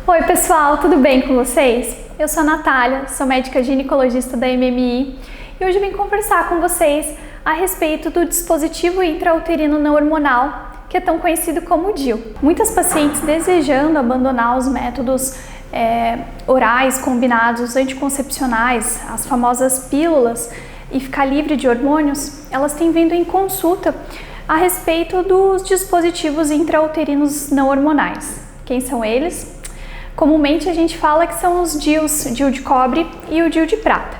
Oi pessoal, tudo bem com vocês? Eu sou a Natália, sou médica ginecologista da MMI e hoje vim conversar com vocês a respeito do dispositivo intrauterino não hormonal, que é tão conhecido como DIU. Muitas pacientes desejando abandonar os métodos orais combinados anticoncepcionais, as famosas pílulas, e ficar livre de hormônios, elas têm vindo em consulta a respeito dos dispositivos intrauterinos não hormonais. Quem são eles? Comumente a gente fala que são os DIUs, DIU de cobre e o DIU de prata.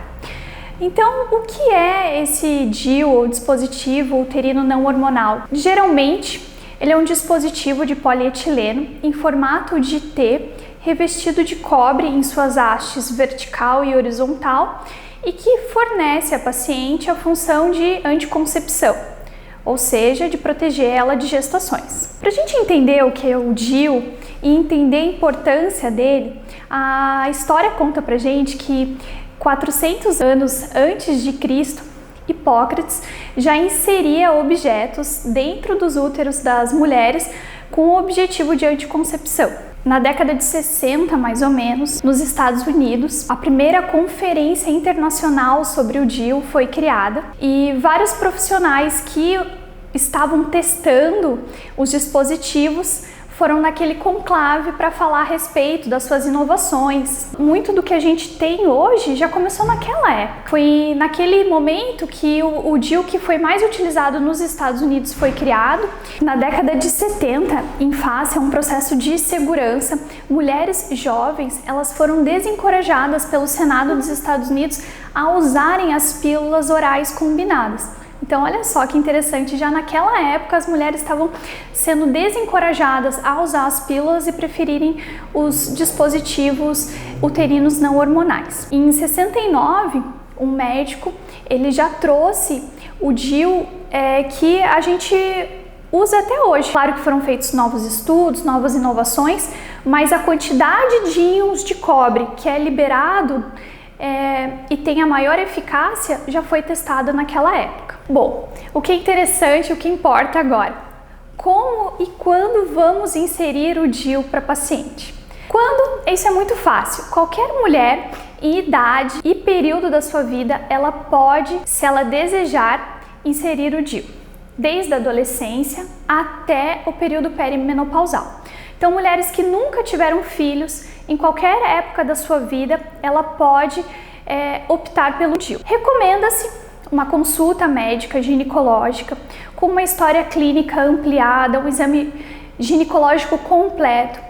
Então, o que é esse DIU ou dispositivo uterino não hormonal? Geralmente, ele é um dispositivo de polietileno em formato de T, revestido de cobre em suas hastes vertical e horizontal e que fornece à paciente a função de anticoncepção, ou seja, de proteger ela de gestações. Para a gente entender o que é o DIU e entender a importância dele, a história conta pra gente que 400 anos antes de Cristo, Hipócrates já inseria objetos dentro dos úteros das mulheres com o objetivo de anticoncepção. Na década de 60, mais ou menos, nos Estados Unidos, a primeira conferência internacional sobre o DIU foi criada e vários profissionais que estavam testando os dispositivos foram naquele conclave para falar a respeito das suas inovações. Muito do que a gente tem hoje já começou naquela época. Foi naquele momento que o DIU que foi mais utilizado nos Estados Unidos foi criado. Na década de 70, em face a um processo de segurança, mulheres jovens elas foram desencorajadas pelo Senado dos Estados Unidos a usarem as pílulas orais combinadas. Então, olha só que interessante, já naquela época as mulheres estavam sendo desencorajadas a usar as pílulas e preferirem os dispositivos uterinos não hormonais. Em 69, um médico, ele já trouxe o DIU que a gente usa até hoje. Claro que foram feitos novos estudos, novas inovações, mas a quantidade de íons de cobre que é liberado e tem a maior eficácia já foi testada naquela época. Bom, o que é interessante, o que importa agora, como e quando vamos inserir o DIU para paciente? Quando? Isso é muito fácil. Qualquer mulher em idade e período da sua vida, ela pode, se ela desejar, inserir o DIU, desde a adolescência até o período perimenopausal. Então, mulheres que nunca tiveram filhos, em qualquer época da sua vida, ela pode optar pelo DIU. Recomenda-se uma consulta médica ginecológica com uma história clínica ampliada, um exame ginecológico completo,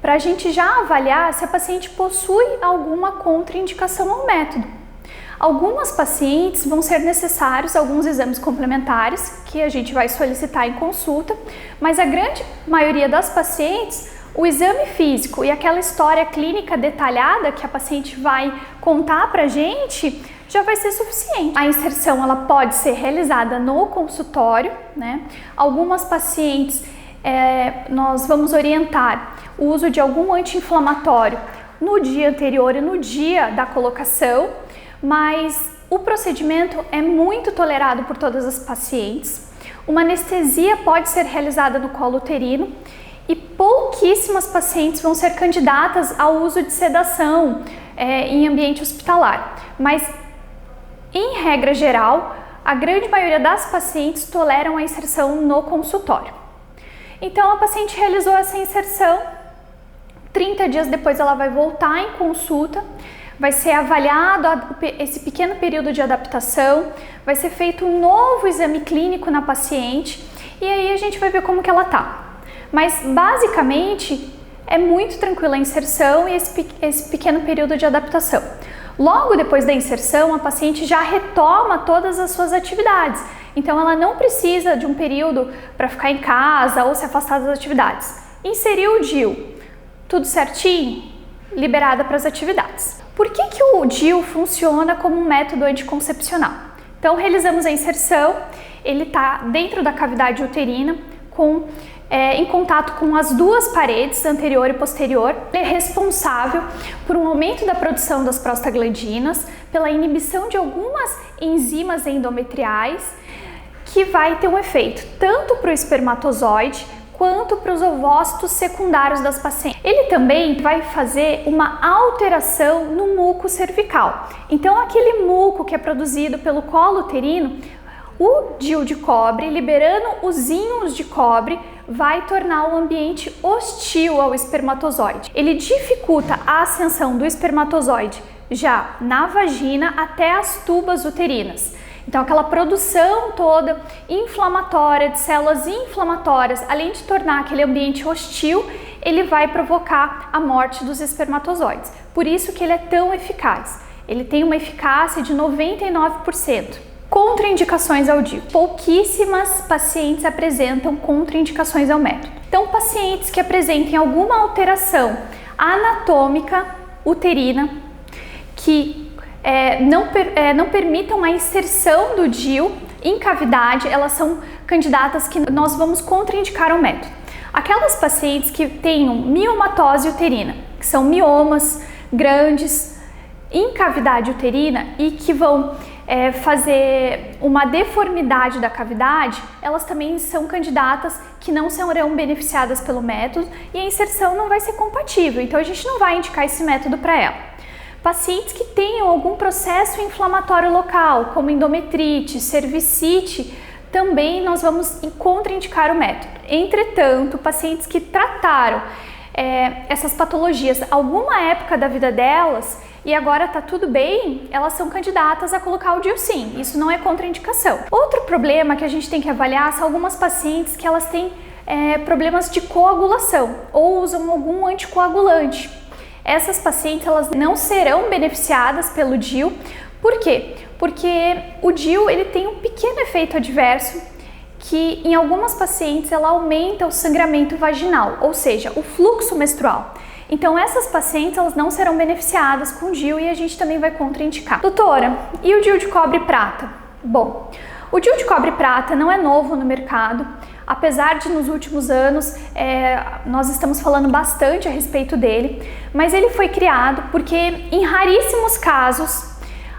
para a gente já avaliar se a paciente possui alguma contraindicação ao método. Algumas pacientes vão ser necessários alguns exames complementares que a gente vai solicitar em consulta, mas a grande maioria das pacientes, o exame físico e aquela história clínica detalhada que a paciente vai contar pra gente já vai ser suficiente. A inserção ela pode ser realizada no consultório, né? Algumas pacientes nós vamos orientar o uso de algum anti-inflamatório no dia anterior e no dia da colocação, mas o procedimento é muito tolerado por todas as pacientes. Uma anestesia pode ser realizada no colo uterino e pouquíssimas pacientes vão ser candidatas ao uso de sedação em ambiente hospitalar, mas em regra geral, a grande maioria das pacientes toleram a inserção no consultório. Então, a paciente realizou essa inserção, 30 dias depois ela vai voltar em consulta, vai ser avaliado esse pequeno período de adaptação, vai ser feito um novo exame clínico na paciente e aí a gente vai ver como que ela tá. Mas, basicamente, é muito tranquila a inserção e esse pequeno período de adaptação. Logo depois da inserção, a paciente já retoma todas as suas atividades. Então, ela não precisa de um período para ficar em casa ou se afastar das atividades. Inseriu o DIU, tudo certinho, liberada para as atividades. Por que o DIU funciona como um método anticoncepcional? Então, realizamos a inserção, ele está dentro da cavidade uterina, em contato com as duas paredes, anterior e posterior. Ele é responsável por um aumento da produção das prostaglandinas, pela inibição de algumas enzimas endometriais, que vai ter um efeito tanto para o espermatozoide quanto para os ovócitos secundários das pacientes. Ele também vai fazer uma alteração no muco cervical. Então, aquele muco que é produzido pelo colo uterino, o DIU de cobre, liberando os íons de cobre, vai tornar o ambiente hostil ao espermatozoide. Ele dificulta a ascensão do espermatozoide já na vagina até as tubas uterinas. Então, aquela produção toda inflamatória, de células inflamatórias, além de tornar aquele ambiente hostil, ele vai provocar a morte dos espermatozoides. Por isso que ele é tão eficaz. Ele tem uma eficácia de 99%. Contraindicações ao DIU. Pouquíssimas pacientes apresentam contraindicações ao método. Então, pacientes que apresentem alguma alteração anatômica uterina, que não permitam a inserção do DIU em cavidade, elas são candidatas que nós vamos contraindicar ao método. Aquelas pacientes que tenham miomatose uterina, que são miomas grandes em cavidade uterina e que vão fazer uma deformidade da cavidade, elas também são candidatas que não serão beneficiadas pelo método e a inserção não vai ser compatível, então a gente não vai indicar esse método para ela. Pacientes que tenham algum processo inflamatório local, como endometrite, cervicite, também nós vamos contraindicar o método. Entretanto, pacientes que trataram essas patologias alguma época da vida delas e agora tá tudo bem, elas são candidatas a colocar o DIU sim, isso não é contraindicação. Outro problema que a gente tem que avaliar são algumas pacientes que elas têm problemas de coagulação ou usam algum anticoagulante. Essas pacientes elas não serão beneficiadas pelo DIU. Por quê? Porque o DIU ele tem um pequeno efeito adverso que em algumas pacientes ela aumenta o sangramento vaginal, ou seja, o fluxo menstrual. Então essas pacientes elas não serão beneficiadas com o DIU e a gente também vai contraindicar. Doutora, e o DIU de cobre prata? Bom, o DIU de cobre prata não é novo no mercado, apesar de nos últimos anos nós estamos falando bastante a respeito dele, mas ele foi criado porque em raríssimos casos,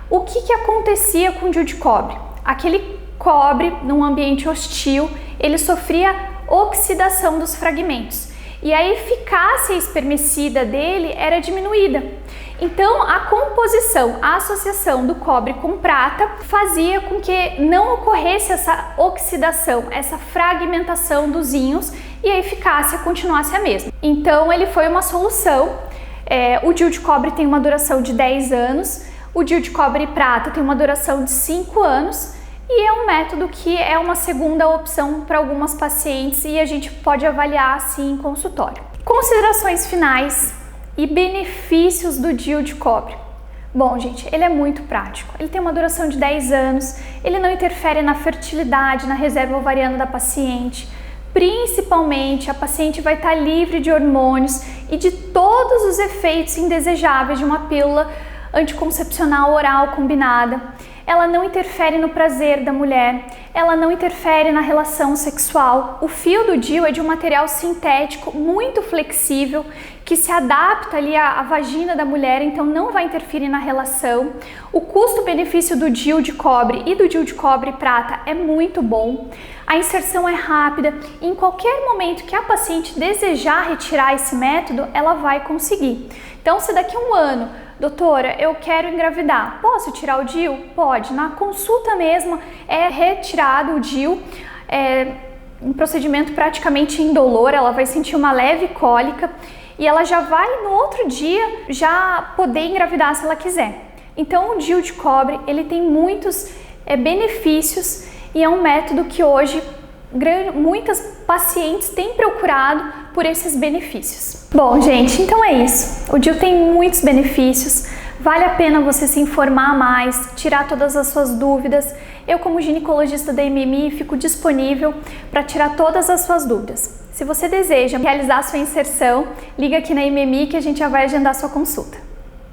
o que acontecia com o DIU de cobre? Aquele cobre, num ambiente hostil, ele sofria oxidação dos fragmentos e a eficácia espermicida dele era diminuída. Então, a composição, a associação do cobre com prata fazia com que não ocorresse essa oxidação, essa fragmentação dos íons e a eficácia continuasse a mesma. Então, ele foi uma solução. O DIU de cobre tem uma duração de 10 anos, o DIU de cobre prata tem uma duração de 5 anos, e é um método que é uma segunda opção para algumas pacientes e a gente pode avaliar assim em consultório. Considerações finais e benefícios do DIU de cobre. Bom, gente, ele é muito prático. Ele tem uma duração de 10 anos, ele não interfere na fertilidade, na reserva ovariana da paciente. Principalmente, a paciente vai estar livre de hormônios e de todos os efeitos indesejáveis de uma pílula anticoncepcional oral combinada. Ela não interfere no prazer da mulher, ela não interfere na relação sexual. O fio do DIU é de um material sintético muito flexível que se adapta ali à vagina da mulher, então não vai interferir na relação. O custo-benefício do DIU de cobre e do DIU de cobre prata é muito bom. A inserção é rápida e em qualquer momento que a paciente desejar retirar esse método, ela vai conseguir. Então, se daqui a um ano, doutora, eu quero engravidar, posso tirar o DIU? Pode. Na consulta mesmo é retirado o DIU, um procedimento praticamente indolor, ela vai sentir uma leve cólica e ela já vai no outro dia já poder engravidar se ela quiser. Então o DIU de cobre ele tem muitos benefícios e é um método que hoje muitas pacientes têm procurado por esses benefícios. Bom, gente, então é isso. O DIU tem muitos benefícios, vale a pena você se informar mais, tirar todas as suas dúvidas. Eu, como ginecologista da MMI, fico disponível para tirar todas as suas dúvidas. Se você deseja realizar a sua inserção, liga aqui na MMI que a gente já vai agendar a sua consulta.